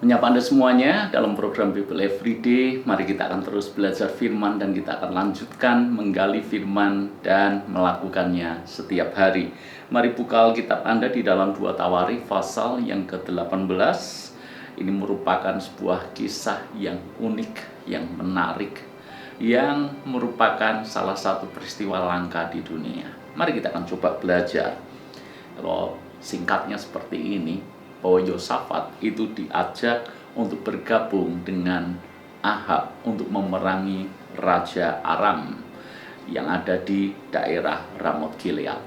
Menyapa Anda semuanya dalam program Bible Everyday. Mari kita akan terus belajar firman dan kita akan lanjutkan menggali firman dan melakukannya setiap hari. Mari buka Alkitab Anda di dalam 2 Tawarikh pasal yang ke-18. Ini merupakan sebuah kisah yang unik, yang menarik, yang merupakan salah satu peristiwa langka di dunia. Mari kita akan coba belajar. Kalau singkatnya seperti ini, bahwa Yosafat itu diajak untuk bergabung dengan Ahab untuk memerangi Raja Aram yang ada di daerah Ramoth Gilead.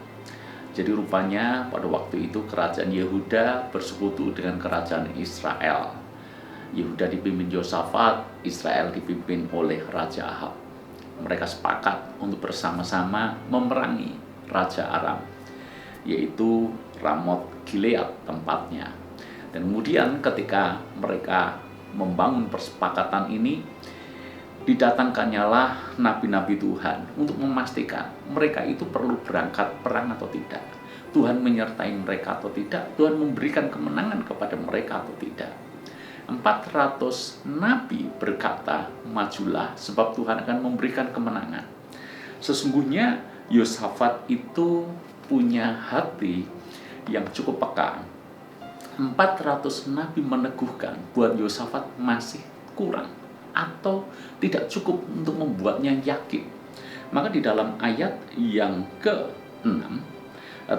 Jadi rupanya pada waktu itu kerajaan Yehuda bersekutu dengan kerajaan Israel. Yehuda dipimpin Yosafat, Israel dipimpin oleh Raja Ahab. Mereka sepakat untuk bersama-sama memerangi Raja Aram, yaitu Ramoth Gilead tempatnya. Dan kemudian ketika mereka membangun persepakatan ini, didatangkannyalah nabi-nabi Tuhan untuk memastikan mereka itu perlu berangkat perang atau tidak. Tuhan menyertai mereka atau tidak, Tuhan memberikan kemenangan kepada mereka atau tidak. 400 nabi berkata, majulah sebab Tuhan akan memberikan kemenangan. Sesungguhnya Yosafat itu punya hati yang cukup peka. 400 nabi meneguhkan buat Yosafat masih kurang atau tidak cukup untuk membuatnya yakin. Maka di dalam ayat yang ke-6,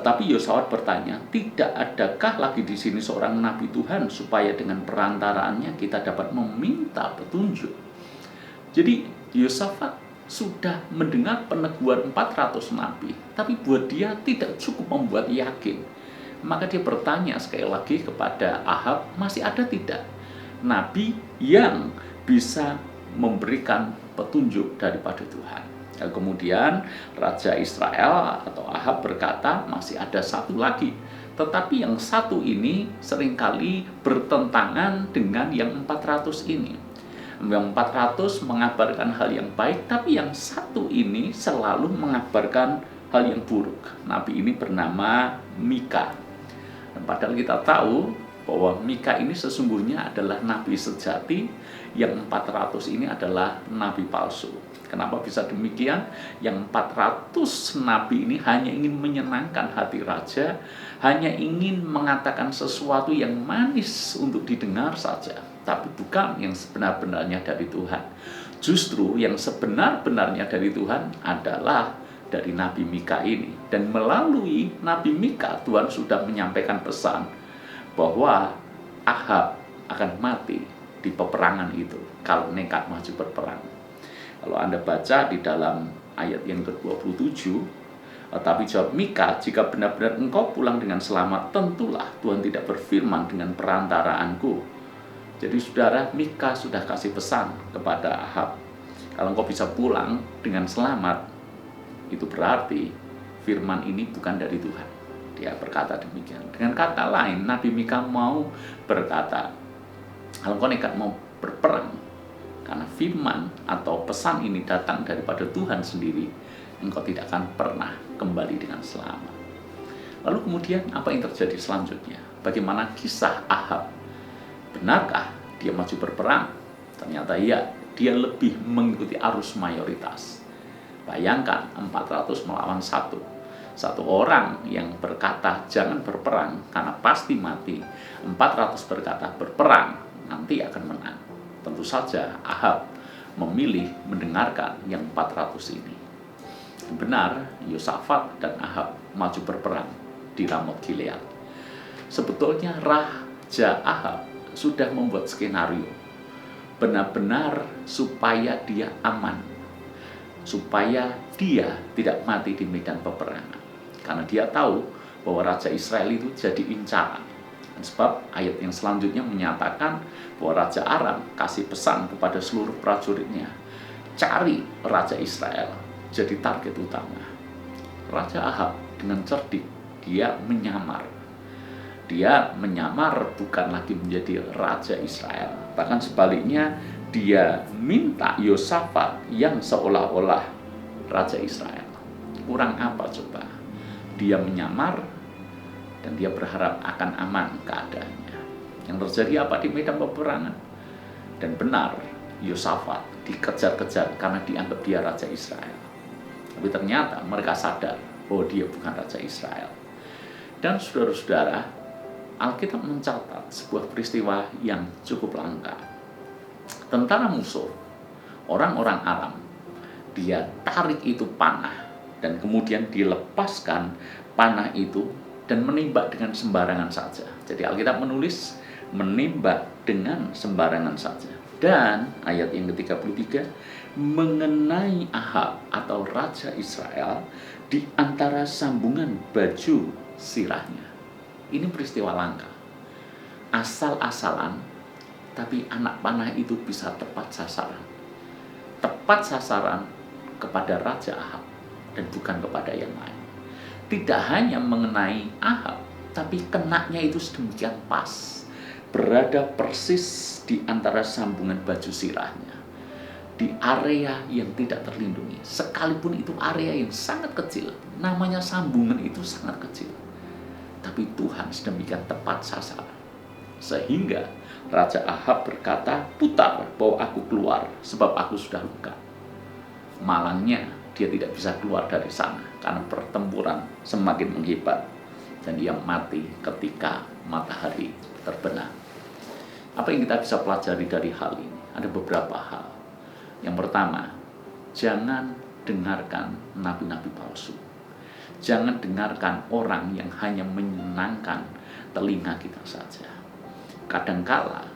tapi Yosafat bertanya, tidak adakah lagi di sini seorang nabi Tuhan supaya dengan perantaraannya kita dapat meminta petunjuk? Jadi Yosafat sudah mendengar peneguhan 400 nabi, tapi buat dia tidak cukup membuat yakin. Maka dia bertanya sekali lagi kepada Ahab, masih ada tidak nabi yang bisa memberikan petunjuk daripada Tuhan? Dan kemudian Raja Israel atau Ahab berkata, masih ada satu lagi. Tetapi yang satu ini seringkali bertentangan dengan yang 400 ini. Yang 400 mengabarkan hal yang baik, tapi yang satu ini selalu mengabarkan hal yang buruk. Nabi ini bernama Mika. Dan padahal kita tahu bahwa Mika ini sesungguhnya adalah nabi sejati, yang 400 ini adalah nabi palsu. Kenapa bisa demikian? Yang 400 nabi ini hanya ingin menyenangkan hati raja, hanya ingin mengatakan sesuatu yang manis untuk didengar saja, tapi bukan yang sebenar-benarnya dari Tuhan. Justru yang sebenar-benarnya dari Tuhan adalah dari Nabi Mika ini. Dan melalui Nabi Mika, Tuhan sudah menyampaikan pesan bahwa Ahab akan mati di peperangan itu kalau nekat maju berperang. Kalau Anda baca di dalam ayat yang ke-27, tapi jawab Mika, jika benar-benar engkau pulang dengan selamat, tentulah Tuhan tidak berfirman dengan perantaraanku. Jadi saudara, Mika sudah kasih pesan kepada Ahab, kalau engkau bisa pulang dengan selamat, itu berarti firman ini bukan dari Tuhan. Dia berkata demikian. Dengan kata lain, Nabi Mika mau berkata, kalau engkau nekat mau berperang, karena firman atau pesan ini datang daripada Tuhan sendiri, engkau tidak akan pernah kembali dengan selamat. Lalu kemudian apa yang terjadi selanjutnya? Bagaimana kisah Ahab? Benarkah dia maju berperang? Ternyata iya, dia lebih mengikuti arus mayoritas. Bayangkan 400 melawan satu orang yang berkata jangan berperang karena pasti mati. 400 berkata berperang, nanti akan menang. Tentu saja Ahab memilih mendengarkan yang 400 ini. Benar, Yosafat dan Ahab maju berperang di Ramoth Gilead. Sebetulnya Raja Ahab sudah membuat skenario benar-benar supaya dia aman, supaya dia tidak mati di medan peperangan. Karena dia tahu bahwa Raja Israel itu jadi incaran. Sebab ayat yang selanjutnya menyatakan bahwa Raja Aram kasih pesan kepada seluruh prajuritnya, cari Raja Israel jadi target utama. Raja Ahab dengan cerdik, dia menyamar. Dia menyamar bukan lagi menjadi Raja Israel. Bahkan sebaliknya, dia minta Yosafat yang seolah-olah Raja Israel. Kurang apa coba? Dia menyamar dan dia berharap akan aman keadaannya. Yang terjadi apa di medan peperangan? Dan benar, Yosafat dikejar-kejar karena dianggap dia Raja Israel. Tapi ternyata mereka sadar bahwa dia bukan Raja Israel. Dan saudara-saudara, Alkitab mencatat sebuah peristiwa yang cukup langka. Tentara musuh, orang-orang Aram, dia tarik itu panah dan kemudian dilepaskan panah itu dan menembak dengan sembarangan saja. Jadi Alkitab menulis menembak dengan sembarangan saja. Dan ayat yang ke-33, mengenai Ahab atau Raja Israel di antara sambungan baju sirahnya. Ini peristiwa langka. Asal-asalan, tapi anak panah itu bisa tepat sasaran. Tepat sasaran kepada Raja Ahab dan bukan kepada yang lain. Tidak hanya mengenai Ahab, tapi kenaknya itu sedemikian pas. Berada persis di antara sambungan baju sirahnya. Di area yang tidak terlindungi. Sekalipun itu area yang sangat kecil. Namanya sambungan itu sangat kecil. Tapi Tuhan sedemikian tepat sasaran. Sehingga Raja Ahab berkata, putar bawa aku keluar sebab aku sudah luka. Malangnya dia tidak bisa keluar dari sana karena pertempuran semakin menghebat. Dan dia mati ketika matahari terbenam. Apa yang kita bisa pelajari dari hal ini? Ada beberapa hal. Yang pertama, jangan dengarkan nabi-nabi palsu. Jangan dengarkan orang yang hanya menyenangkan telinga kita saja. Kadangkala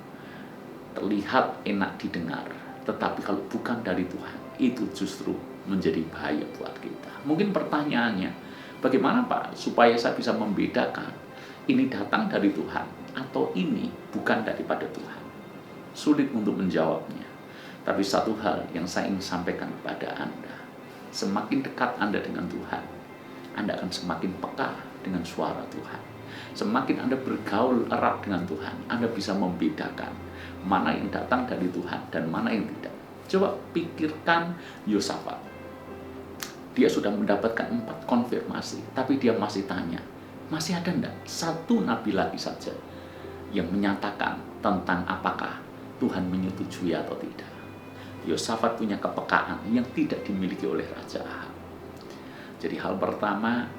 terlihat enak didengar, tetapi kalau bukan dari Tuhan, itu justru menjadi bahaya buat kita. Mungkin pertanyaannya, bagaimana Pak supaya saya bisa membedakan ini datang dari Tuhan atau ini bukan daripada Tuhan? Sulit untuk menjawabnya. Tapi satu hal yang saya ingin sampaikan kepada Anda, semakin dekat Anda dengan Tuhan, Anda akan semakin peka dengan suara Tuhan. Semakin Anda bergaul erat dengan Tuhan, Anda bisa membedakan mana yang datang dari Tuhan dan mana yang tidak. Coba pikirkan Yosafat. Dia sudah mendapatkan 4 konfirmasi, tapi dia masih tanya, masih ada enggak satu nabi lagi saja yang menyatakan tentang apakah Tuhan menyetujui atau tidak. Yosafat punya kepekaan yang tidak dimiliki oleh Raja Ahab. Jadi hal pertama,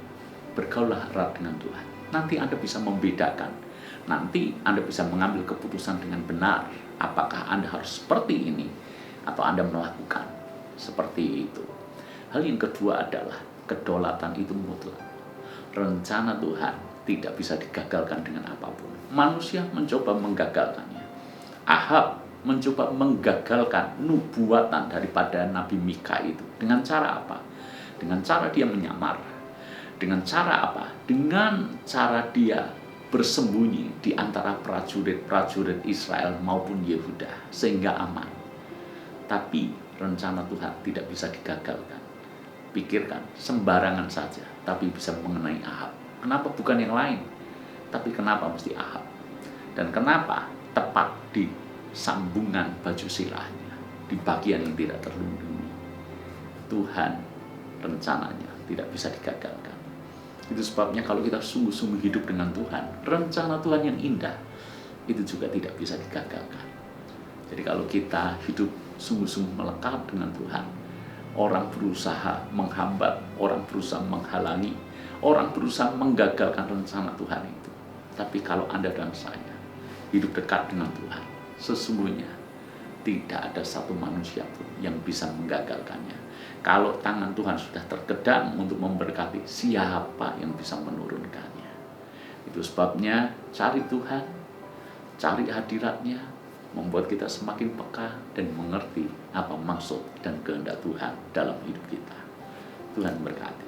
bergaulah erat dengan Tuhan. Nanti Anda bisa membedakan. Nanti Anda bisa mengambil keputusan dengan benar. Apakah Anda harus seperti ini atau Anda melakukan seperti itu. Hal yang kedua adalah kedaulatan itu mutlak. Rencana Tuhan tidak bisa digagalkan dengan apapun. Manusia mencoba menggagalkannya. Ahab mencoba menggagalkan nubuatan daripada Nabi Mika itu. Dengan cara apa? Dengan cara dia menyamar. Dengan cara apa? Dengan cara dia bersembunyi di antara prajurit-prajurit Israel maupun Yehuda sehingga aman. Tapi rencana Tuhan tidak bisa digagalkan. Pikirkan, sembarangan saja tapi bisa mengenai Ahab. Kenapa bukan yang lain? Tapi kenapa mesti Ahab? Dan kenapa tepat di sambungan baju sirahnya, di bagian yang tidak terlindungi? Tuhan rencananya tidak bisa digagalkan. Itu sebabnya kalau kita sungguh-sungguh hidup dengan Tuhan, rencana Tuhan yang indah itu juga tidak bisa digagalkan. Jadi kalau kita hidup sungguh-sungguh melekat dengan Tuhan, orang berusaha menghambat, orang berusaha menghalangi, orang berusaha menggagalkan rencana Tuhan itu. Tapi kalau Anda dan saya hidup dekat dengan Tuhan, sesungguhnya tidak ada satu manusia pun yang bisa menggagalkannya. Kalau tangan Tuhan sudah terkedang untuk memberkati, siapa yang bisa menurunkannya? Itu sebabnya cari Tuhan, cari hadiratnya, membuat kita semakin peka dan mengerti apa maksud dan kehendak Tuhan dalam hidup kita. Tuhan berkati.